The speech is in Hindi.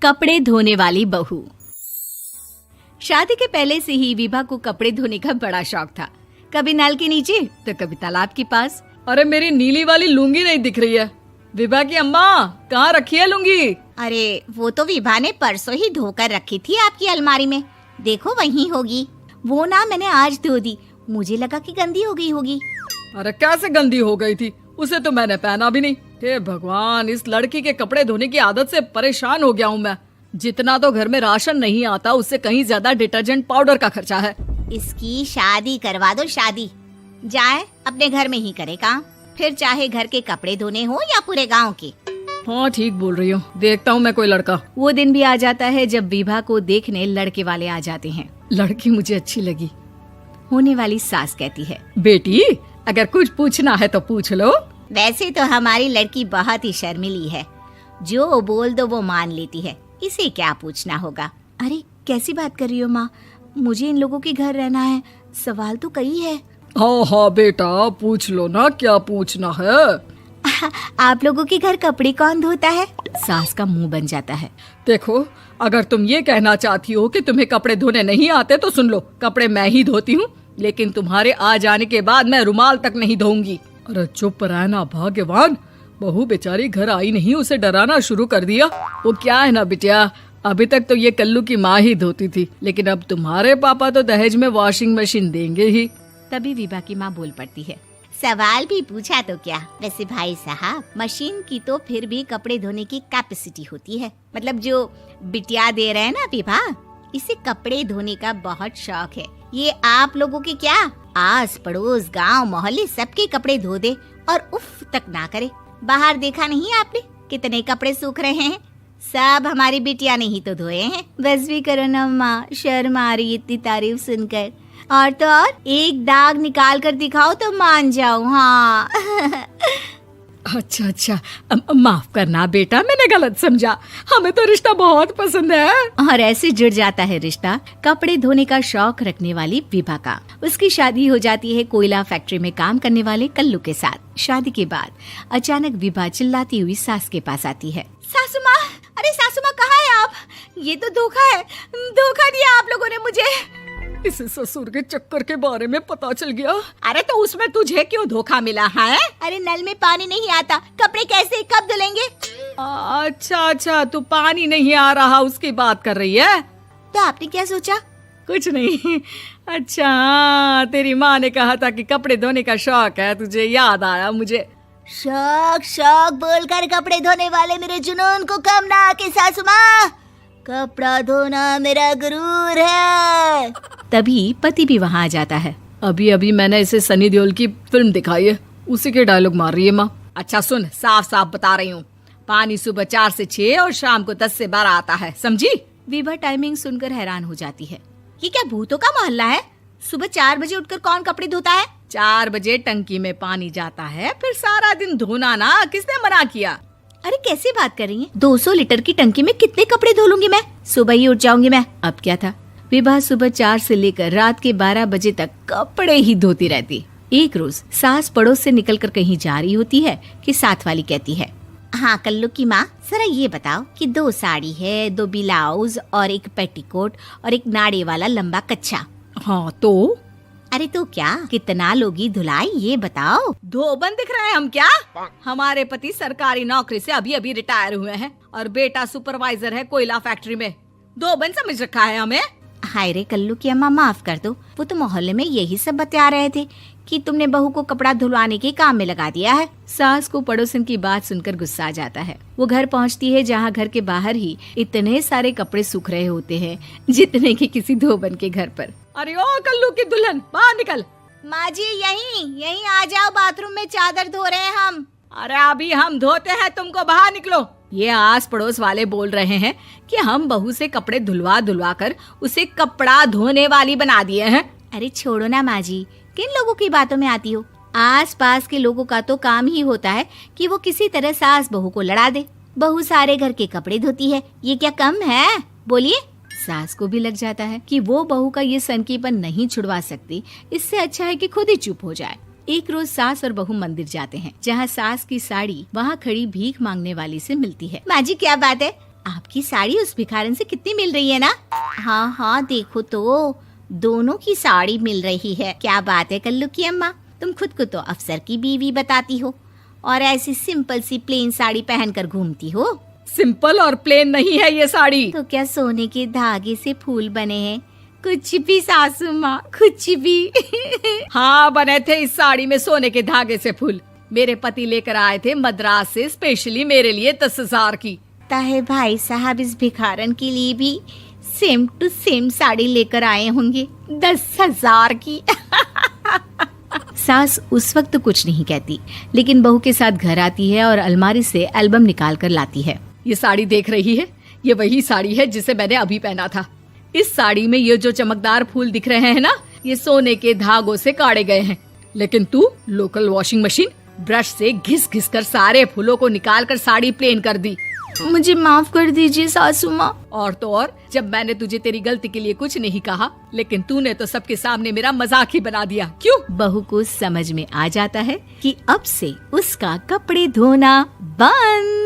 कपड़े धोने वाली बहू। शादी के पहले से ही विभा को कपड़े धोने का बड़ा शौक था। कभी नल के नीचे तो कभी तालाब के पास। अरे मेरी नीली वाली लुंगी नहीं दिख रही है। विभा की अम्मा, कहाँ रखी है लुंगी? अरे वो तो विभा ने परसों ही धोकर रखी थी आपकी अलमारी में, देखो वहीं होगी। वो ना मैंने आज धो दी, मुझे लगा कि गंदी हो गई होगी। अरे कैसे गंदी हो गई थी? उसे तो मैंने पहना भी नहीं। हे भगवान, इस लड़की के कपड़े धोने की आदत से परेशान हो गया हूँ मैं। जितना तो घर में राशन नहीं आता, उससे कहीं ज्यादा डिटर्जेंट पाउडर का खर्चा है। इसकी शादी करवा दो, शादी जाए अपने घर में ही करे काम, फिर चाहे घर के कपड़े धोने हो या पूरे गांव के। हाँ ठीक बोल रही हूँ, देखता हूँ मैं कोई लड़का। वो दिन भी आ जाता है जब विभा को देखने लड़के वाले आ जाते हैं। लड़की मुझे अच्छी लगी। होने वाली सास कहती है, बेटी अगर कुछ पूछना है तो पूछ लो। वैसे तो हमारी लड़की बहुत ही शर्मीली है, जो बोल दो वो मान लेती है, इसे क्या पूछना होगा। अरे कैसी बात कर रही हो माँ, मुझे इन लोगों के घर रहना है, सवाल तो कई है। हाँ हाँ बेटा, पूछ लो ना, क्या पूछना है। आप लोगों के घर कपड़े कौन धोता है? सास का मुंह बन जाता है। देखो, अगर तुम ये कहना चाहती हो कि तुम्हें कपड़े धोने नहीं आते तो सुन लो, कपड़े मैं ही धोती हूँ, लेकिन तुम्हारे आ जाने के बाद मैं रुमाल तक नहीं धोऊंगी। अरे चुप रहना भाग्यवान, बहू बेचारी घर आई नहीं, उसे डराना शुरू कर दिया। वो क्या है ना बिटिया, अभी तक तो ये कल्लू की माँ ही धोती थी, लेकिन अब तुम्हारे पापा तो दहेज में वॉशिंग मशीन देंगे ही। तभी विभा की माँ बोल पड़ती है, सवाल भी पूछा तो क्या। वैसे भाई साहब, मशीन की तो फिर भी कपड़े धोने की कैपेसिटी होती है। मतलब जो बिटिया दे रहे हैं ना विभा, इसे कपड़े धोने का बहुत शौक है। ये आप लोगों के क्या, आस पड़ोस गांव मोहल्ले सबके कपड़े धो दे और उफ तक ना करे। बाहर देखा नहीं आपने कितने कपड़े सूख रहे हैं? सब हमारी बिटिया ने ही तो धोए हैं। बस भी करो ना माँ, शर्म आ रही इतनी तारीफ सुनकर। और तो और एक दाग निकाल कर दिखाओ तो मान जाऊं। हाँ अच्छा, माफ करना बेटा, मैंने गलत समझा। हमें तो रिश्ता बहुत पसंद है। और ऐसे जुड़ जाता है रिश्ता कपड़े धोने का शौक रखने वाली विभा का। उसकी शादी हो जाती है कोयला फैक्ट्री में काम करने वाले कल्लू के साथ। शादी के बाद अचानक विभा चिल्लाती हुई सास के पास आती है। सासू माँ, अरे सासू माँ कहाँ है आप? ये तो धोखा है, धोखा दिया आप लोगों ने मुझे। इसे ससुर के चक्कर के बारे में पता चल गया। अरे तो उसमें तुझे क्यों धोखा मिला है? अरे नल में पानी नहीं आता, कपड़े कैसे कब धुलेंगे? अच्छा, तू पानी नहीं आ रहा उसकी बात कर रही है। तो आपने क्या सोचा? कुछ नहीं। अच्छा, तेरी माँ ने कहा था कि कपड़े धोने का शौक है तुझे, याद आया मुझे। शौक बोलकर कपड़े धोने वाले मेरे जुनून को कम ना आके सासू माँ, कपड़ा धोना मेरा गुरूर है। तभी पति भी वहाँ आ जाता है। अभी मैंने इसे सनी देओल की फिल्म दिखाई है, उसी के डायलॉग मार रही है माँ। अच्छा सुन, साफ साफ बता रही हूँ, पानी सुबह 4 से 6 और शाम को 10 से 12 आता है, समझी? विभा टाइमिंग सुनकर हैरान हो जाती है। ये क्या भूतों का मोहल्ला है? सुबह 4 बजे उठकर कौन कपड़े धोता है? 4 बजे टंकी में पानी जाता है, फिर सारा दिन धोना ना, किसने मना किया? अरे कैसी बात कर रही हैं? 200 लीटर की टंकी में कितने कपड़े धो लूंगी मैं? सुबह ही उठ जाऊंगी मैं। अब क्या था, विभा सुबह 4 से लेकर रात के 12 बजे तक कपड़े ही धोती रहती। एक रोज सास पड़ोस से निकलकर कहीं जा रही होती है कि साथ वाली कहती है, हाँ कल्लू की माँ, जरा ये बताओ कि 2 साड़ी है, 2 ब्लाउज और एक पेटीकोट और एक नाड़े वाला लंबा कच्छा। हाँ तो? अरे तो क्या, कितना लोगी धुलाई ये बताओ। धोबन दिख रहे हैं हम क्या? हमारे पति सरकारी नौकरी से अभी रिटायर हुए हैं और बेटा सुपरवाइजर है कोयला फैक्ट्री में। धोबन समझ रखा है हमें? हाय रे कल्लू की अम्मा, माफ कर दो, वो तो मोहल्ले में यही सब बता रहे थे कि तुमने बहू को कपड़ा धुलवाने के काम में लगा दिया है। सास को पड़ोसन की बात सुनकर गुस्सा आ जाता है। वो घर पहुंचती है जहां घर के बाहर ही इतने सारे कपड़े सूख रहे होते हैं जितने कि किसी धोबन के घर पर। अरे ओ कल्लू की दुल्हन, बाहर निकल। माँ जी यहीं आ जाओ, बाथरूम में चादर धो रहे हैं हम। अरे अभी हम धोते हैं, तुमको बाहर निकलो। ये आस पड़ोस वाले बोल रहे हैं कि हम बहू से कपड़े धुलवा कर उसे कपड़ा धोने वाली बना दिए हैं। अरे छोड़ो ना माँ जी, किन लोगों की बातों में आती हो? आस पास के लोगों का तो काम ही होता है कि वो किसी तरह सास बहू को लड़ा दे। बहू सारे घर के कपड़े धोती है, ये क्या कम है? बोलिए। सास को भी लग जाता है कि वो बहू का ये सनकीपन नहीं छुड़वा सकती, इससे अच्छा है कि खुद ही चुप हो जाए। एक रोज सास और बहू मंदिर जाते हैं, जहाँ सास की साड़ी वहाँ खड़ी भीख मांगने वाली से मिलती है। माँ जी क्या बात है, आपकी साड़ी उस भिखारन से कितनी मिल रही है ना? हाँ हाँ देखो तो, दोनों की साड़ी मिल रही है। क्या बात है कल्लू की अम्मा, तुम खुद को तो अफसर की बीवी बताती हो और ऐसी सिंपल सी प्लेन साड़ी पहनकर घूमती हो। सिंपल और प्लेन नहीं है ये साड़ी। तो क्या सोने के धागे से फूल बने हैं? कुछ भी सासू माँ, कुछ भी। हाँ बने थे इस साड़ी में सोने के धागे से फूल। मेरे पति लेकर आए थे मद्रास से स्पेशली मेरे लिए 10,000 की। ताहे भाई साहब इस भिखारन के लिए भी सेम टू सेम साड़ी लेकर आए होंगे 10,000 की। सास उस वक्त तो कुछ नहीं कहती, लेकिन बहू के साथ घर आती है और अलमारी से एल्बम निकाल कर लाती है। ये साड़ी देख रही है, ये वही साड़ी है जिसे मैंने अभी पहना था। इस साड़ी में ये जो चमकदार फूल दिख रहे हैं ना, ये सोने के धागों से काढ़े गए हैं। लेकिन तू लोकल वॉशिंग मशीन ब्रश से घिस घिस कर सारे फूलों को निकाल कर साड़ी प्लेन कर दी। मुझे माफ कर दीजिए सासू माँ। और तो और, जब मैंने तुझे तेरी गलती के लिए कुछ नहीं कहा, लेकिन तूने तो सबके सामने मेरा मजाक ही बना दिया। क्यों? बहू को समझ में आ जाता है कि अब से उसका कपड़े धोना बंद।